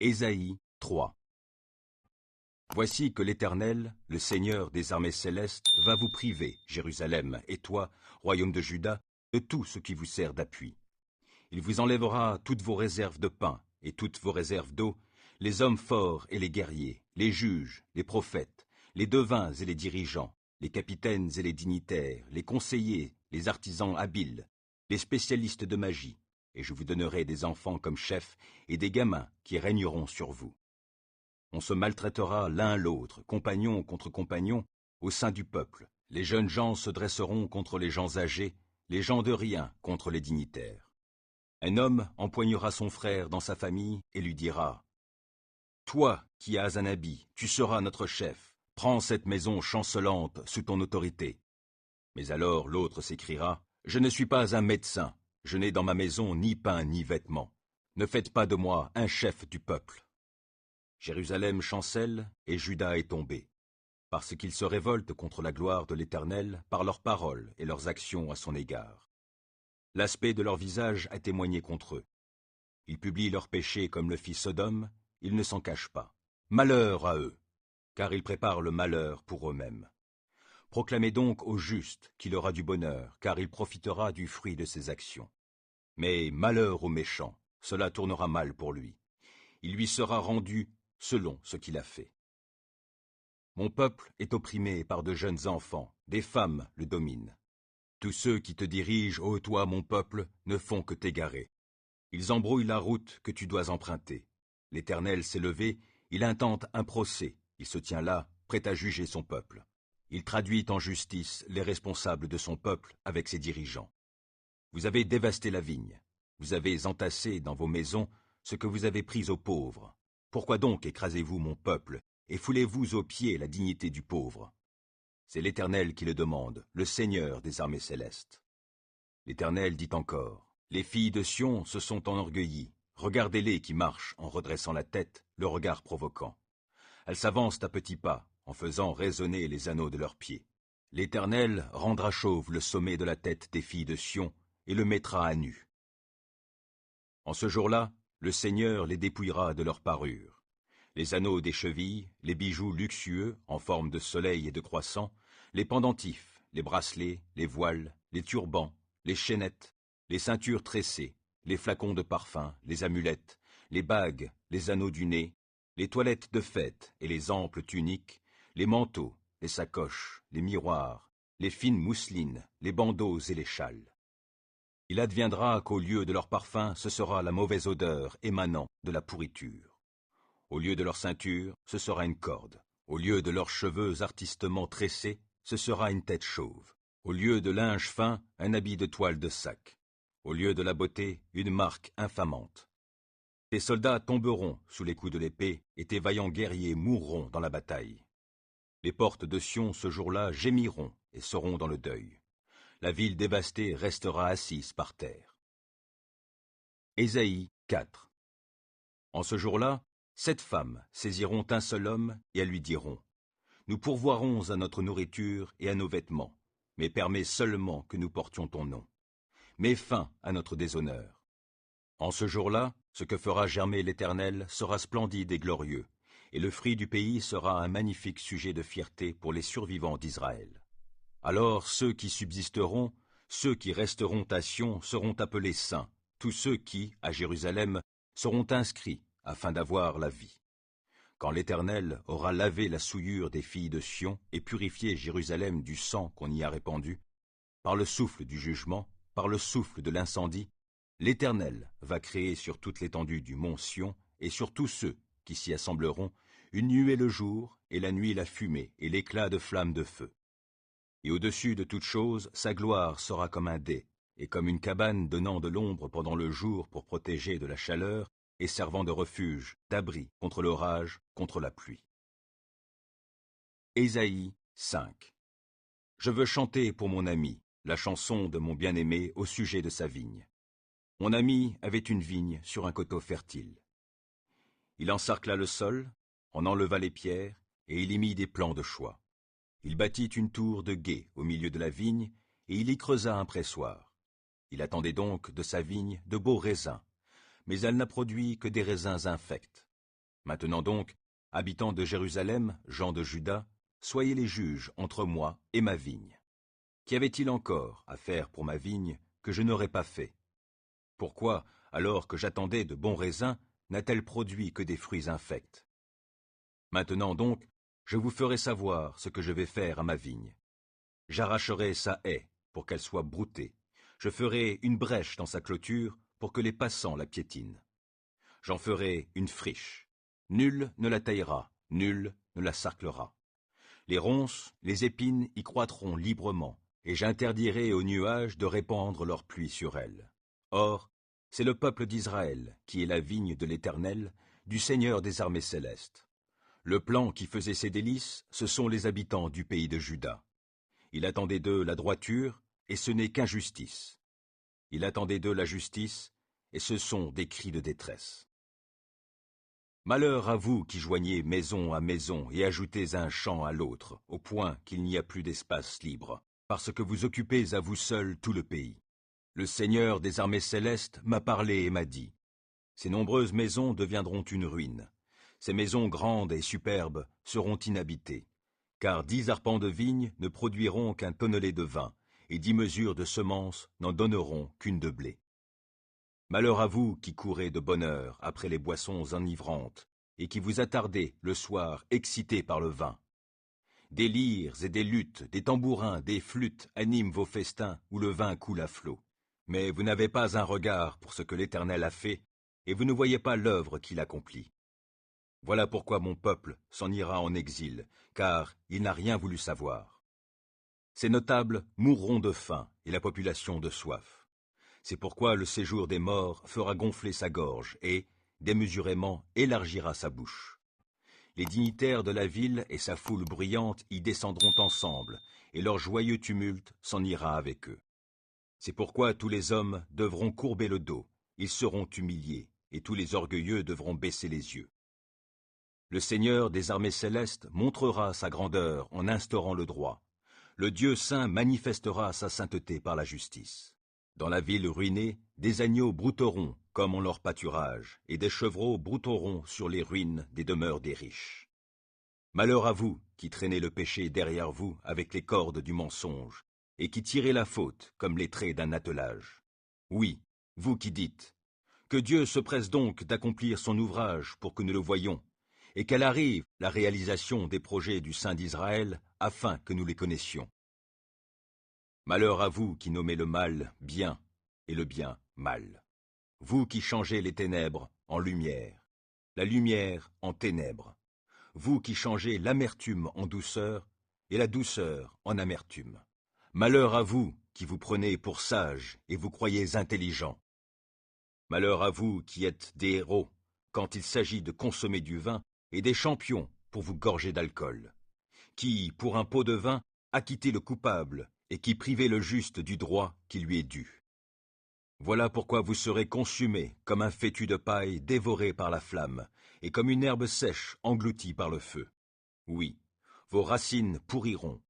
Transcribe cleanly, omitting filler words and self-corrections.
Ésaïe 3. Voici que l'Éternel, le Seigneur des armées célestes, va vous priver, Jérusalem, et toi, royaume de Juda, de tout ce qui vous sert d'appui. Il vous enlèvera toutes vos réserves de pain et toutes vos réserves d'eau, les hommes forts et les guerriers, les juges, les prophètes, les devins et les dirigeants, les capitaines et les dignitaires, les conseillers, les artisans habiles, les spécialistes de magie, et je vous donnerai des enfants comme chefs et des gamins qui régneront sur vous. On se maltraitera l'un l'autre, compagnon contre compagnon, au sein du peuple. Les jeunes gens se dresseront contre les gens âgés, les gens de rien contre les dignitaires. Un homme empoignera son frère dans sa famille et lui dira « Toi qui as un habit, tu seras notre chef, prends cette maison chancelante sous ton autorité. » Mais alors l'autre s'écriera « Je ne suis pas un médecin, je n'ai dans ma maison ni pain ni vêtements. Ne faites pas de moi un chef du peuple. » Jérusalem chancelle et Juda est tombé, parce qu'ils se révoltent contre la gloire de l'Éternel par leurs paroles et leurs actions à son égard. L'aspect de leur visage a témoigné contre eux. Ils publient leurs péchés comme le fit Sodome, ils ne s'en cachent pas. Malheur à eux, car ils préparent le malheur pour eux-mêmes. Proclamez donc au juste qu'il aura du bonheur, car il profitera du fruit de ses actions. Mais malheur au méchant, cela tournera mal pour lui. Il lui sera rendu selon ce qu'il a fait. Mon peuple est opprimé par de jeunes enfants, des femmes le dominent. Tous ceux qui te dirigent, ô toi mon peuple, ne font que t'égarer. Ils embrouillent la route que tu dois emprunter. L'Éternel s'est levé, il intente un procès, il se tient là, prêt à juger son peuple. Il traduit en justice les responsables de son peuple avec ses dirigeants. Vous avez dévasté la vigne, vous avez entassé dans vos maisons ce que vous avez pris aux pauvres. Pourquoi donc écrasez-vous mon peuple et foulez-vous aux pieds la dignité du pauvre? C'est l'Éternel qui le demande, le Seigneur des armées célestes. L'Éternel dit encore, les filles de Sion se sont enorgueillies. Regardez-les qui marchent en redressant la tête, le regard provoquant. Elles s'avancent à petits pas, en faisant résonner les anneaux de leurs pieds. L'Éternel rendra chauve le sommet de la tête des filles de Sion et le mettra à nu. En ce jour-là, le Seigneur les dépouillera de leurs parures. Les anneaux des chevilles, les bijoux luxueux en forme de soleil et de croissant, les pendentifs, les bracelets, les voiles, les turbans, les chaînettes, les ceintures tressées, les flacons de parfum, les amulettes, les bagues, les anneaux du nez, les toilettes de fête et les amples tuniques, les manteaux, les sacoches, les miroirs, les fines mousselines, les bandeaux et les châles. Il adviendra qu'au lieu de leur parfum, ce sera la mauvaise odeur émanant de la pourriture. Au lieu de leur ceinture, ce sera une corde. Au lieu de leurs cheveux artistement tressés, ce sera une tête chauve. Au lieu de linge fin, un habit de toile de sac. Au lieu de la beauté, une marque infamante. Tes soldats tomberont sous les coups de l'épée, et tes vaillants guerriers mourront dans la bataille. Les portes de Sion ce jour-là gémiront et seront dans le deuil. La ville dévastée restera assise par terre. Ésaïe 4. En ce jour-là, 7 femmes saisiront un seul homme et elles lui diront « Nous pourvoirons à notre nourriture et à nos vêtements, mais permets seulement que nous portions ton nom. Mets fin à notre déshonneur. » En ce jour-là, ce que fera germer l'Éternel sera splendide et glorieux, et le fruit du pays sera un magnifique sujet de fierté pour les survivants d'Israël. Alors ceux qui subsisteront, ceux qui resteront à Sion seront appelés saints, tous ceux qui, à Jérusalem, seront inscrits afin d'avoir la vie. Quand l'Éternel aura lavé la souillure des filles de Sion et purifié Jérusalem du sang qu'on y a répandu, par le souffle du jugement, par le souffle de l'incendie, l'Éternel va créer sur toute l'étendue du mont Sion et sur tous ceux qui s'y assembleront une nuée le jour et la nuit la fumée et l'éclat de flammes de feu. Et au-dessus de toute chose, sa gloire sera comme un dais, et comme une cabane donnant de l'ombre pendant le jour pour protéger de la chaleur, et servant de refuge, d'abri contre l'orage, contre la pluie. Ésaïe 5. Je veux chanter pour mon ami, la chanson de mon bien-aimé au sujet de sa vigne. Mon ami avait une vigne sur un coteau fertile. Il encercla le sol, en enleva les pierres, et il y mit des plants de choix. Il bâtit une tour de gué au milieu de la vigne, et il y creusa un pressoir. Il attendait donc de sa vigne de beaux raisins, mais elle n'a produit que des raisins infects. Maintenant donc, habitants de Jérusalem, gens de Juda, soyez les juges entre moi et ma vigne. Qu'y avait-il encore à faire pour ma vigne que je n'aurais pas fait? Pourquoi, alors que j'attendais de bons raisins, n'a-t-elle produit que des fruits infects? Maintenant donc, je vous ferai savoir ce que je vais faire à ma vigne. J'arracherai sa haie pour qu'elle soit broutée. Je ferai une brèche dans sa clôture pour que les passants la piétinent. J'en ferai une friche. Nul ne la taillera, nul ne la sarclera. Les ronces, les épines y croîtront librement, et j'interdirai aux nuages de répandre leur pluie sur elle. Or, c'est le peuple d'Israël qui est la vigne de l'Éternel, du Seigneur des armées célestes. Le plan qui faisait ses délices, ce sont les habitants du pays de Juda. Il attendait d'eux la droiture, et ce n'est qu'injustice. Il attendait d'eux la justice, et ce sont des cris de détresse. Malheur à vous qui joignez maison à maison et ajoutez un champ à l'autre, au point qu'il n'y a plus d'espace libre, parce que vous occupez à vous seuls tout le pays. Le Seigneur des armées célestes m'a parlé et m'a dit, « Ces nombreuses maisons deviendront une ruine. Ces maisons grandes et superbes seront inhabitées, car 10 arpents de vigne ne produiront qu'un tonnelet de vin, et 10 mesures de semences n'en donneront qu'une de blé. Malheur à vous qui courez de bonne heure après les boissons enivrantes, et qui vous attardez le soir excités par le vin. Des lyres et des luttes, des tambourins, des flûtes animent vos festins où le vin coule à flots. Mais vous n'avez pas un regard pour ce que l'Éternel a fait, et vous ne voyez pas l'œuvre qu'il accomplit. Voilà pourquoi mon peuple s'en ira en exil, car il n'a rien voulu savoir. Ces notables mourront de faim et la population de soif. C'est pourquoi le séjour des morts fera gonfler sa gorge et, démesurément, élargira sa bouche. Les dignitaires de la ville et sa foule bruyante y descendront ensemble, et leur joyeux tumulte s'en ira avec eux. C'est pourquoi tous les hommes devront courber le dos, ils seront humiliés, et tous les orgueilleux devront baisser les yeux. Le Seigneur des armées célestes montrera sa grandeur en instaurant le droit. Le Dieu saint manifestera sa sainteté par la justice. Dans la ville ruinée, des agneaux brouteront comme en leur pâturage, et des chevreaux brouteront sur les ruines des demeures des riches. Malheur à vous qui traînez le péché derrière vous avec les cordes du mensonge, et qui tirez la faute comme les traits d'un attelage. Oui, vous qui dites, que Dieu se presse donc d'accomplir son ouvrage pour que nous le voyions, et qu'elle arrive la réalisation des projets du Saint d'Israël afin que nous les connaissions. Malheur à vous qui nommez le mal bien et le bien mal. Vous qui changez les ténèbres en lumière, la lumière en ténèbres. Vous qui changez l'amertume en douceur et la douceur en amertume. Malheur à vous qui vous prenez pour sages et vous croyez intelligents. Malheur à vous qui êtes des héros quand il s'agit de consommer du vin et des champions pour vous gorger d'alcool, qui, pour un pot de vin, acquittez le coupable et qui privez le juste du droit qui lui est dû. Voilà pourquoi vous serez consumés comme un fétu de paille dévoré par la flamme, et comme une herbe sèche engloutie par le feu. Oui, vos racines pourriront,